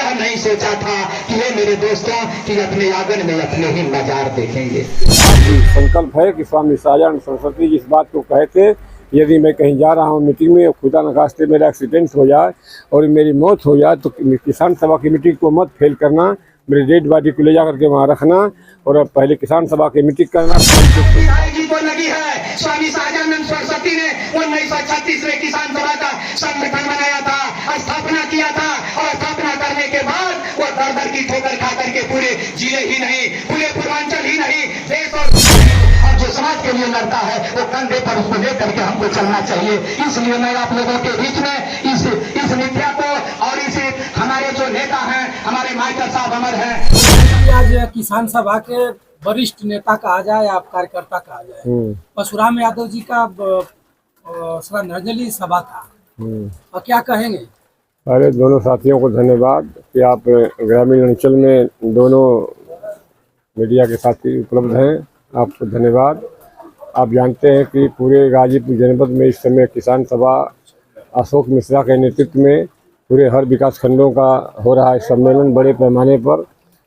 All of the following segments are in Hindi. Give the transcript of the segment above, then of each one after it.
यह नहीं सोचा था कि ये मेरे दोस्तों कि अपने आंगन में अपने ही मजार देखेंगे। संकल्प है कि स्वामी सहाजानंद सरस्वती जी इस बात को कहे थे, यदि मैं कहीं जा रहा हूँ मीटिंग में और खुदा न खास्ते मेरा एक्सीडेंट हो जाए और मेरी मौत हो जाए तो किसान सभा की मीटिंग को मत फेल करना, मेरी डेड बॉडी को ले जा करके वहाँ रखना और पहले किसान सभा की मीटिंग करना। जी को लगी है स्वामी सहाजानंद सरस्वती ने 1936 में किसान सभा का संगठन बनाया था, स्थापना किया था और स्थापना करने के बाद वो दर की ठोकर खा करके पूरे जिले ही नहीं, पूरे पूर्वांचल ही नहीं, देश और जो समाज के लिए लड़ता है वो कंधे पर उसको लेकर के हमको चलना चाहिए। इसलिए मैं आप लोगों के बीच में इस मिथ्या को और इस हमारे जो नेता हैं, हमारे मास्टर साहब अमर हैं। आज किसान सभा के वरिष्ठ नेता कहा जाए या कार्यकर्ता कहा जाए, परशुराम यादव जी का श्रद्धांजलि सभा था, और क्या कहेंगे? अरे दोनों साथियों को धन्यवाद कि आप ग्रामीण अंचल में दोनों मीडिया के साथी उपलब्ध हैं, आपको धन्यवाद। आप जानते हैं कि पूरे गाजीपुर जनपद में इस समय किसान सभा अशोक मिश्रा के नेतृत्व में पूरे हर विकास खंडों का हो रहा है सम्मेलन, बड़े पैमाने पर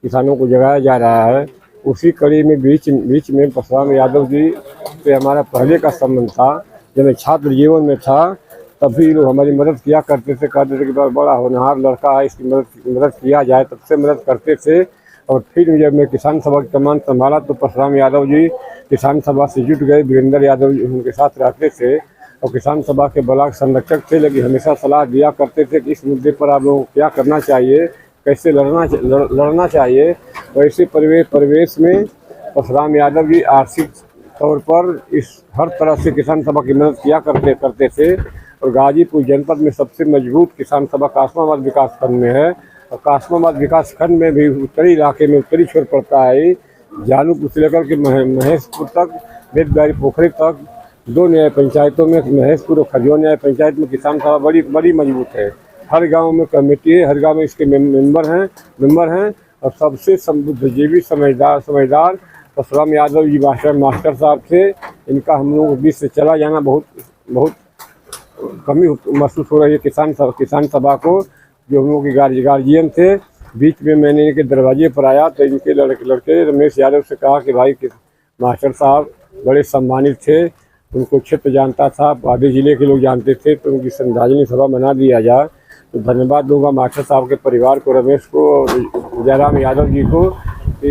किसानों को जगाया जा रहा है। उसी कड़ी में बीच में परशुराम यादव जी से हमारा पहले का संबंध था। जब मैं छात्र जीवन में था तभी लोग हमारी मदद किया करते थे, कहते थे कि बड़ा होनहार लड़का है, इसकी मदद किया जाए, तब से मदद करते थे। और फिर जब मैं किसान सभा की कमान संभाला तो परशुराम यादव जी किसान सभा से जुट गए। वीरेंद्र यादव जी उनके साथ रहते थे और किसान सभा के ब्लॉक संरक्षक थे, लेकिन हमेशा सलाह दिया करते थे कि इस मुद्दे पर आप लोगों को क्या करना चाहिए, कैसे लड़ना चाहिए। तो ऐसे परिवेश में परशुराम यादव जी आर्थिक तौर पर इस हर तरह से किसान सभा की मदद किया करते थे। और गाजीपुर जनपद में सबसे मजबूत किसान सभा कासमाबाद विकास खंड में है और कासमाबाद विकास खंड में भी उत्तरी इलाके में उत्तरी छोर पड़ता है, जालूपुर से लेकर के महेशपुर तक, बेदबारी पोखरी तक, 2 न्याय पंचायतों में महेशपुर और खजोर न्याय पंचायत में किसान सभा बड़ी मजबूत है। हर गांव में कमेटी है, हर गांव में इसके मेंबर हैं और सबसे बुद्धिजीवी समझदार परशुराम यादव जी मास्टर साहब थे। इनका हम लोगों के बीच से चला जाना बहुत कमी महसूस हो रही है किसान सभा को, जो हम लोग के गार्जियन थे। बीच में मैंने इनके दरवाजे पर आया तो इनके लड़के रमेश यादव से कहा कि भाई मास्टर साहब बड़े सम्मानित थे, उनको क्षेत्र जानता था, आधे जिले के लोग जानते थे, तो उनकी श्रद्धांजलि सभा बना दिया जाए। तो धन्यवाद दूंगा मास्टर साहब के परिवार को, रमेश को और जयराम यादव जी को।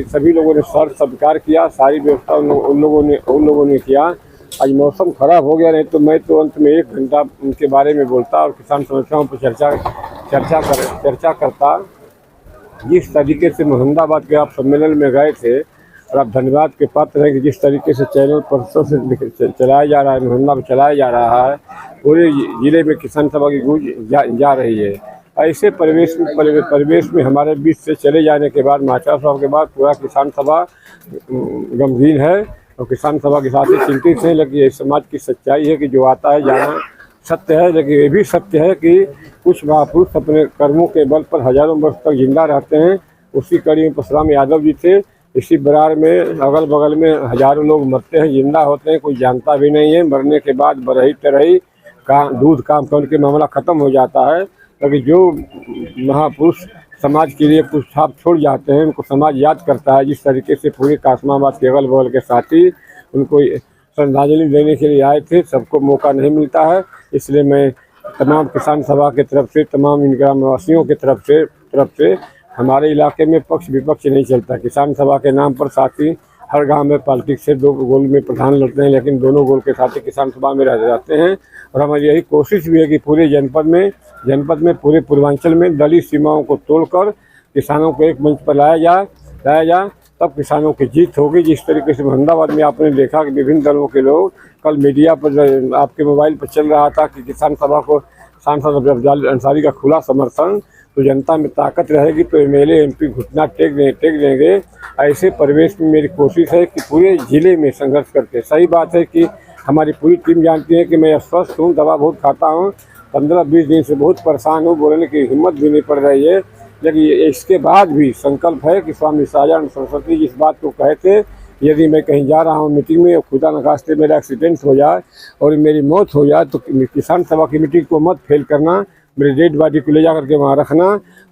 सभी लोगों ने सत्कार किया, सारी व्यवस्था उन लोगों ने किया। आज मौसम खराब हो गया, नहीं तो मैं तो अंत में 1 घंटा उनके बारे में बोलता और किसान समस्याओं पर चर्चा करता। जिस तरीके से मुहम्मदाबाद के आप सम्मेलन में गए थे और आप धन्यवाद के पात्र हैं कि जिस तरीके से चैनल परसों से चलाया जा रहा है, मुहम्मदाबाद चलाया जा रहा है, पूरे जिले में किसान सभा की गूंज जा रही है। ऐसे परिवेश में हमारे बीच से चले जाने के बाद मास्टर साहब के बाद पूरा किसान सभा गमगीन है और किसान सभा के साथ ही चिंतित है। लेकिन ये समाज की सच्चाई है कि जो आता है जाना सत्य है, लेकिन ये भी सत्य है कि कुछ महापुरुष अपने कर्मों के बल पर हजारों वर्ष तक जिंदा रहते हैं। उसी कड़ी में परशुराम यादव जी थे। इसी बरार में अगल बगल में हजारों लोग मरते हैं, जिंदा होते हैं, कोई जानता भी नहीं है। मरने के बाद बरही तरही दूध काम करके मामला ख़त्म हो जाता है। लेकिन जो महापुरुष समाज के लिए कुछ छाप छोड़ जाते हैं उनको समाज याद करता है। जिस तरीके से पूरे कासमाबाद के अगल बगल के साथी उनको श्रद्धांजलि देने के लिए आए थे, सबको मौका नहीं मिलता है। इसलिए मैं तमाम किसान सभा के तरफ से, तमाम इन ग्रामवासियों के तरफ से हमारे इलाके में पक्ष विपक्ष नहीं चलता। किसान सभा के नाम पर साथी हर गांव में पॉलिटिक्स से 2 गोल में प्रधान लड़ते हैं, लेकिन दोनों गोल के साथी किसान सभा में रह जाते हैं। और हमारी यही कोशिश भी है कि पूरे जनपद में पूरे पूर्वांचल में दलित सीमाओं को तोड़कर किसानों को एक मंच पर लाया जाए, तब किसानों की जीत होगी। जिस तरीके से मुहम्मदाबाद में आपने देखा कि विभिन्न दलों के लोग, कल मीडिया पर आपके मोबाइल पर चल रहा था कि किसान सभा को सांसद अफजल अंसारी का खुला समर्थन, तो जनता में ताकत रहेगी तो एमएलए एमपी घुटना टेक देंगे। ऐसे परिवेश में मेरी कोशिश है कि पूरे जिले में संघर्ष करके, सही बात है कि हमारी पूरी टीम जानती है कि मैं अस्वस्थ हूँ, दवा बहुत खाता हूँ, 15-20 दिन से बहुत परेशान हूँ, बोलने की हिम्मत भी नहीं पड़ रही है। लेकिन इसके बाद भी संकल्प है कि स्वामी सहाजानंद सरस्वती जी इस बात को कहे थे, यदि मैं कहीं जा रहा हूँ मीटिंग में और खुदा न खास्ते मेरा एक्सीडेंट हो जाए और मेरी मौत हो जाए तो किसान सभा की मीटिंग को मत फेल करना, मेरी डेड बॉडी को ले जा करके वहाँ रखना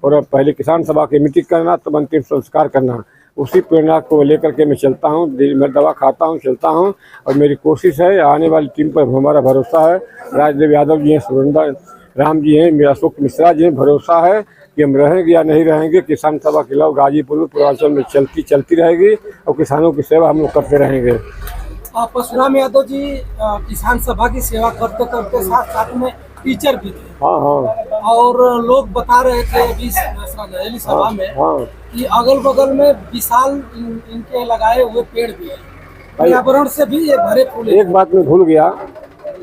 और अब पहले किसान सभा की मीटिंग करना, तब अंतिम संस्कार करना। उसी प्रेरणा को लेकर के मैं चलता हूँ, मैं दवा खाता हूँ, चलता हूँ। और मेरी कोशिश है, आने वाली टीम पर हमारा भरोसा है। राजदेव यादव जी हैं, सुरेंद्र राम जी हैं, मेरा अशोक मिश्रा जी हैं, भरोसा है कि हम रहेंगे या नहीं रहेंगे। किसान सभा के खिलाफ गाजीपुर में, पूर्वांचल में चलती रहेगी और किसानों की सेवा हम लोग करते रहेंगे। परशुराम यादव जी किसान सभा की सेवा करते करते साथ साथ में टीचर भी थे। हाँ हाँ और लोग बता रहे थे अभी श्रद्धांजलि सभा में हाँ कि अगल बगल में विशाल इनके लगाए हुए पेड़ भी हैं, पर्यावरण से भी ये भरे फूले। एक बात मैं भूल गया,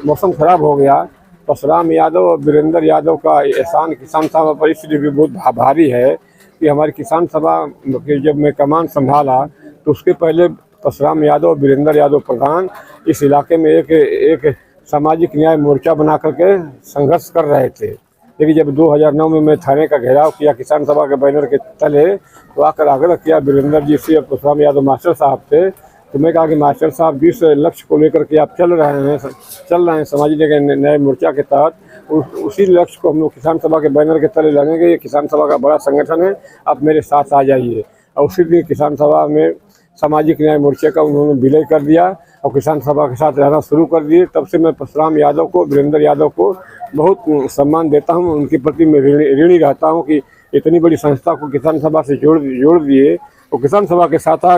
मौसम खराब हो गया। परशुराम यादव और वीरेंद्र यादव का एहसान किसान सभा पर इसलिए भी बहुत भारी है कि हमारी किसान सभा के जब मैं कमान संभाला तो उसके पहले परशुराम यादव और वीरेंद्र यादव प्रधान इस इलाके में एक सामाजिक न्याय मोर्चा बना करके संघर्ष कर रहे थे। लेकिन जब 2009 में मैं थाने का घेराव किया किसान सभा के बैनर के तले, तो आकर आग्रह किया वीरेंद्र जी से, परशुराम यादव मास्टर साहब से, तो मैं कहा कि मास्टर साहब जिस लक्ष्य को लेकर के आप चल रहे हैं सामाजिक न्याय मोर्चा के तहत, उसी लक्ष्य को हम लोग किसान सभा के बैनर के तले लगेंगे। ये किसान सभा का बड़ा संगठन है, आप मेरे साथ आ जाइए। और उसी दिन किसान सभा में सामाजिक न्याय मोर्चे का उन्होंने विलय कर दिया और किसान सभा के साथ रहना शुरू कर दिए। तब से मैं परशुराम यादव को, वीरेंद्र यादव को बहुत सम्मान देता हूं, उनके प्रति मैं ऋणी रहता हूं कि इतनी बड़ी संस्था को किसान सभा से जोड़ दिए और किसान सभा के साथ आ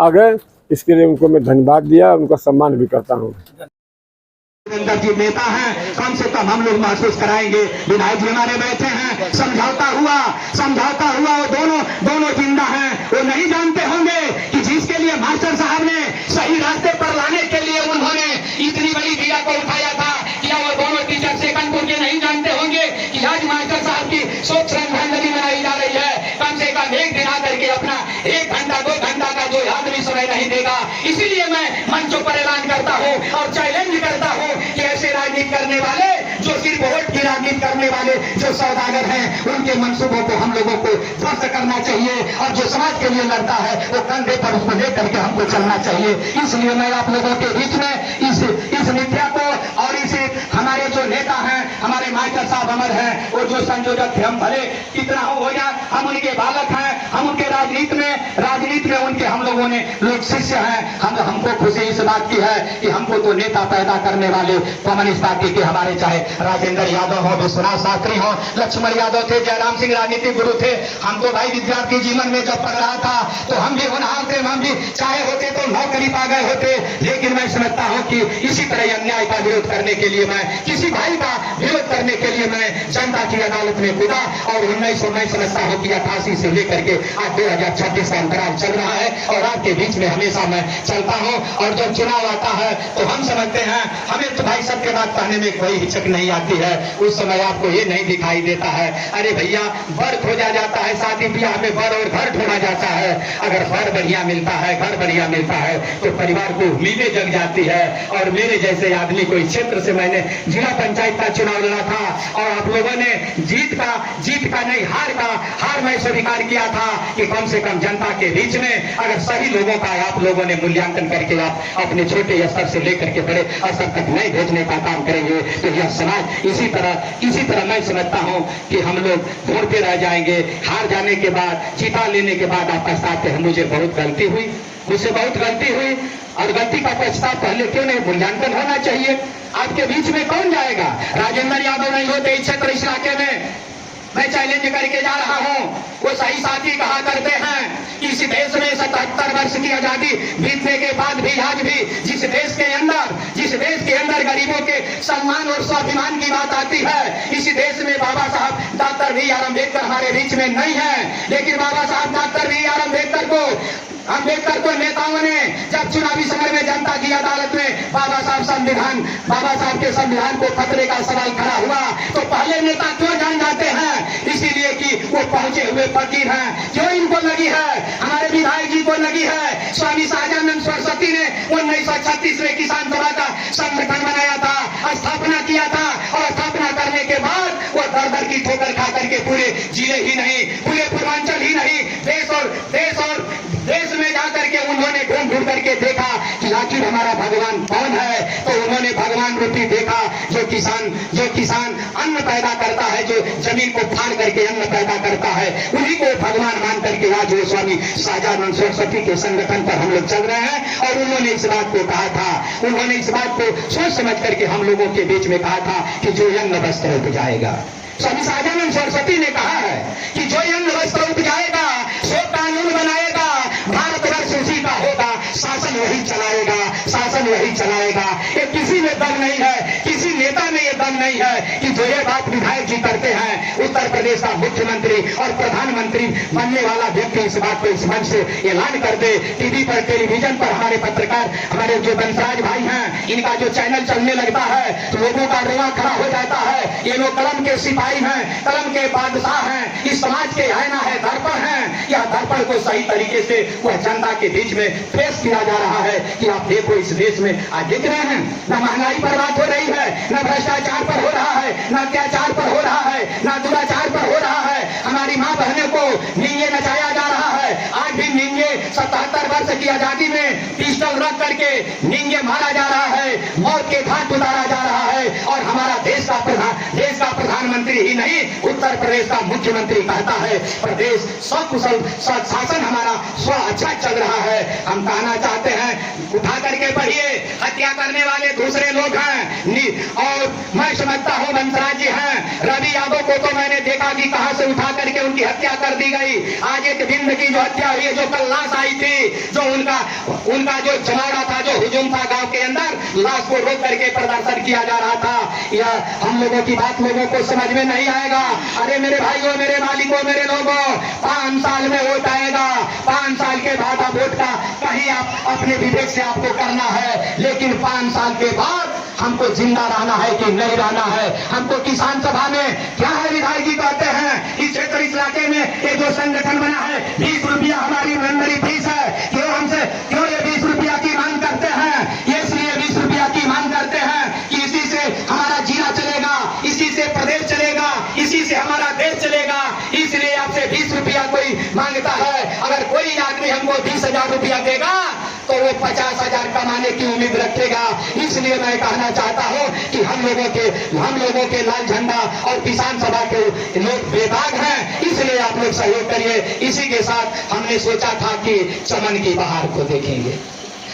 गए। इसके लिए उनको मैं धन्यवाद दिया, उनका सम्मान भी करता हूँ। वीरेंद्र जी नेता हैं, कम से कम हम लोग महसूस कराएंगे। विधायक जी हमारे बैठे हैं, समझौता हुआ वो दोनों जिंदा हैं। वो नहीं जानते होंगे कि जिसके लिए मास्टर साहब ने सही रास्ते पर लाने के लिए उन्होंने इतनी बड़ी भीड़ा को उठाया था, क्या वो दोनों टीचर सेकंडपुर के नहीं जानते होंगे कि आज मास्टर साहब की शोक श्रद्धांजलि मनाई जा रही है। कम से कम एक दिन आकर के अपना 1 घंटा 2 घंटा का जो आदमी समय नहीं देगा। इसीलिए मैं मंचों पर ऐलान करता हूँ और चैलेंज करता हूँ कि ऐसे राजनीति करने वाले, जो सिर्फ वोट की राजनीति करने वाले जो सौदागर हैं, उनके मंसूबों को हम लोगों को ध्वस्त करना चाहिए। और जो समाज के लिए लड़ता है वो कंधे पर उसको लेकर के हमको चलना चाहिए। इसलिए मैं आप लोगों के बीच में इस मिथ्या को और इस हमारे जो नेता हैं, हमारे मास्टर साहब अमर हैं, वो जो संयोजक थे, हम भले कितना हो या हम उनके बालक हैं, हम उनके राजनीति में उनके हम लोगों ने लोग शिष्य हैं। हमको खुशी इस बात की है कि हमको तो नेता पैदा करने वाले कम्युनिस्ट पार्टी के हमारे चाहे राजेंद्र यादव हो, विश्वनाथ शास्त्री हो, लक्ष्मण यादव थे, जयराम सिंह राजनीतिक गुरु थे। हम तो भाई विद्यार्थी जीवन में जब पढ़ रहा था तो हम भी होनहार थे, हम भी चाहे होते तो नौकरी पा गए होते। लेकिन मैं समझता हूँ कि इसी तरह अन्याय का विरोध करने के लिए, मैं किसी भाई का विरोध करने के लिए मैं जनता की अदालत में कूदा। और 1900 समझता हूँ कि 88 से लेकर के आज 2026 का अंतराल चल रहा है और आपके बीच में हमेशा मैं चलता हूँ। और जब चुनाव आता है तो हम समझते हैं, हमें तो भाई सबके बात कहने में कोई हिचक नहीं आती है। उस समय आपको ये नहीं दिखाई देता है, अरे भैया बर खोजा जाता है, शादी ब्याह में बर और घर ढूंढा जाता है। अगर बर बढ़िया मिलता है, घर बढ़िया मिलता है तो परिवार को उम्मीदें जग जाती है। और मेरे जैसे आदमी को इस क्षेत्र से मैंने जिला पंचायत का चुनाव लड़ा था और आप लोगों ने जीत का नहीं हार मैं स्वीकार किया था कि कम से कम जनता के बीच में अगर सही लोगों का आप लोगों ने मूल्यांकन करके आप अपने छोटे स्तर से लेकर के बड़े स्तर तक नहीं भेजने का काम करेंगे तो यह समाज इसी तरह मैं समझता हूं कि हम लोग ढूंढते रह जाएंगे। हार जाने के बाद, जीता लेने के बाद आप पछताते हैं, मुझसे बहुत गलती हुई और गलती का पछतावा पहले क्यों नहीं? मूल्यांकन होना चाहिए। आपके बीच में कौन जाएगा? राजेंद्र यादव नहीं होते इस क्षेत्र इस इलाके में, मैं चैलेंज करके जा रहा हूं। वो सही साथी कहा करते हैं कि इस देश में 77 वर्ष की आजादी बीतने के बाद भी आज भी जिस देश के अंदर गरीबों के सम्मान और स्वाभिमान की बात आती है, इस देश में बाबा साहब डॉक्टर B.R. अम्बेडकर हमारे बीच में नहीं है। लेकिन बाबा साहब डॉक्टर B.R. अम्बेडकर को नेताओं ने जब चुनावी समय में जनता की अदालत में बाबा साहब के संविधान को खतरे का सवाल खड़ा हुआ तो पहले नेता क्यों जान जाते हैं? इसीलिए कि वो पहुंचे हुए फकीर हैं। जो इनको लगी है, हमारे विधायक जी को लगी है, स्वामी सहजानंद सरस्वती ने 1936 में किसान सभा का संगठन बनाया था, स्थापना किया था और स्थापना करने के बाद वो दर की ठोकर खा करके पूरे जिले ही नहीं, पूरे पूर्वांचल ही नहीं, देश में जाकर के उन्होंने ढूंढ करके देखा कि आखिर हमारा भगवान कौन है। तो उन्होंने भगवान रूपी देखा जो किसान अन्न पैदा करता है, जो जमीन को फाड़ करके अन्न पैदा करता है, उन्हीं को भगवान मान करके आज वो स्वामी सहजानंद सरस्वती के संगठन पर हम लोग चल रहे हैं। और उन्होंने इस बात को कहा था, उन्होंने इस बात को सोच समझ करके हम लोगों के बीच में कहा था कि जो अन्न वस्त्र उपजाएगा, स्वामी सहजानंद सरस्वती ने कहा है कि जो अन्न वस्त्र उपजाएगा, जो कानून बनाएगा, भारतवर्ष उसी का होगा, शासन वही चलाएगा, शासन वही चलाएगा। ये किसी में दम नहीं है, किसी नेता में ये दम नहीं है कि जो ये बात विधायक जी करते हैं, उत्तर प्रदेश का मुख्यमंत्री और प्रधानमंत्री बनने वाला व्यक्ति इस बात को इस मंच से ऐलान कर दे। टीवी पर, टेलीविजन पर हमारे पत्रकार, हमारे जो बंसराज भाई हैं, इनका जो चैनल चलने लगता है तो लोगों का रोआ खड़ा हो जाता है। ये लोग कलम के सिपाही हैं, कलम के बादशाह हैं, इस समाज के आईना है, दर्पण है। यह दर्पण को सही तरीके से वह जनता के बीच में पेश किया जा रहा है कि आप देखो इस देश में आज देख रहे हैं, न महंगाई पर बात हो रही है, न भ्रष्टाचार पर हो रहा है, न अत्याचार पर हो रहा है, न दुराचार पर हो रहा है। हमारी माँ बहनों को नींगे नचाया जा रहा है। आज भी नींगे 77 वर्ष की आजादी में पिस्टल रख करके नींगे मारा जा रहा है, मौत के घाट उतारा जा रहा है। और हमारा देश का प्रधानमंत्री ही नहीं, उत्तर प्रदेश का मुख्यमंत्री कहता है प्रदेश सकुशल शासन हमारा स्व अच्छा चल रहा है। हम कहना चाहते हैं, उठा करके पढ़िए, हत्या करने वाले दूसरे लोग हैं। और मैं समझता हूं बंसराज जी हैं, रवि यादव को तो मैंने देखा कि कहां से उठा करके उनकी हत्या कर दी गई। आज एक बिंद की जो हत्या हुई है, जो कल लाश आई थी, जो उनका जो जमावड़ा था, जो हुजूम था गांव के अंदर, लाश को रोक करके प्रदर्शन किया जा रहा था। यह हम लोगों की बात लोगों को समझ में नहीं आएगा। अरे मेरे भाइयों, मेरे मालिकों, मेरे लोगों, 5 साल में वोट आएगा, 5 साल के बाद आप वोट का कहीं आप अपने विवेक से आपको करना है, लेकिन 5 साल के बाद हमको जिंदा रहना है कि नहीं रहना है। हमको किसान सभा में क्या है, विधायक जी कहते हैं इस क्षेत्र, इस इलाके में ये जो संगठन बना है, 20 रुपया हमारी मेंबरी फीस है। क्यों ये 20 रुपया की मांग करते हैं? ये इसलिए 20 रुपया की मांग करते हैं कि इसी से हमारा जिला चलेगा, इसी से प्रदेश चलेगा, इसी से हमारा देश चलेगा। इसलिए आपसे 20 रुपया कोई मांगता है। अगर कोई आदमी हमको 20,000 रुपया देगा तो वो 50,000 कमाने की उम्मीद रखेगा। इसलिए मैं कहना चाहता हूं कि हम लोगों के लाल झंडा और किसान सभा के लोग बेदाग हैं, इसलिए आप लोग सहयोग करिए। इसी के साथ हमने सोचा था कि चमन की बहार को देखेंगे,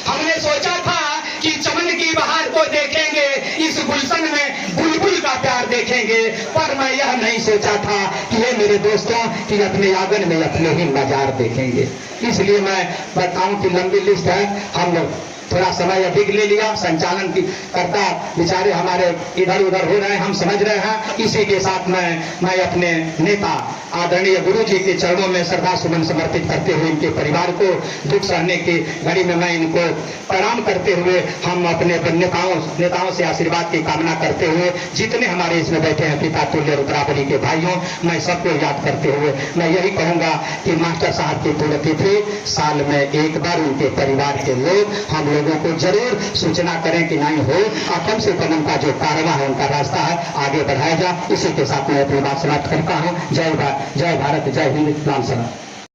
हमने सोचा था कि चमन की बहार को देखेंगे, इस गुलशन में बुलबुल का प्यार देखेंगे। पर मैं यह नहीं सोचा था कि ये मेरे दोस्तों कि अपने आंगन में अपने ही नजार देखेंगे। इसलिए मैं बताऊं कि लंबी लिस्ट है, हम लोग थोड़ा समय अधिक ले लिया, संचालन की करता बेचारे हमारे इधर उधर हो रहे हैं, हम समझ रहे हैं। इसी के साथ मैं अपने नेता आदरणीय गुरु जी के चरणों में श्रद्धा सुमन समर्पित करते हुए इनके परिवार को दुख सहने की घड़ी में मैं इनको प्रणाम करते हुए, हम अपने नेताओं से आशीर्वाद की कामना करते हुए, जितने हमारे इसमें बैठे हैं पिता तुल्य रुद्रावली के भाइयों, मैं सबको याद करते हुए मैं यही कहूंगा कि मास्टर साहब की पुण्यतिथि साल में एक बार उनके परिवार के लोग हम लोगों को जरूर सूचना करें कि नहीं हो, और कम से कम उनका जो कारवा है, उनका रास्ता है, आगे बढ़ाया जाए। इसी के साथ मैं अपनी बात समाप्त करता हूँ। जय भारत, जय हिंद, राम सभा।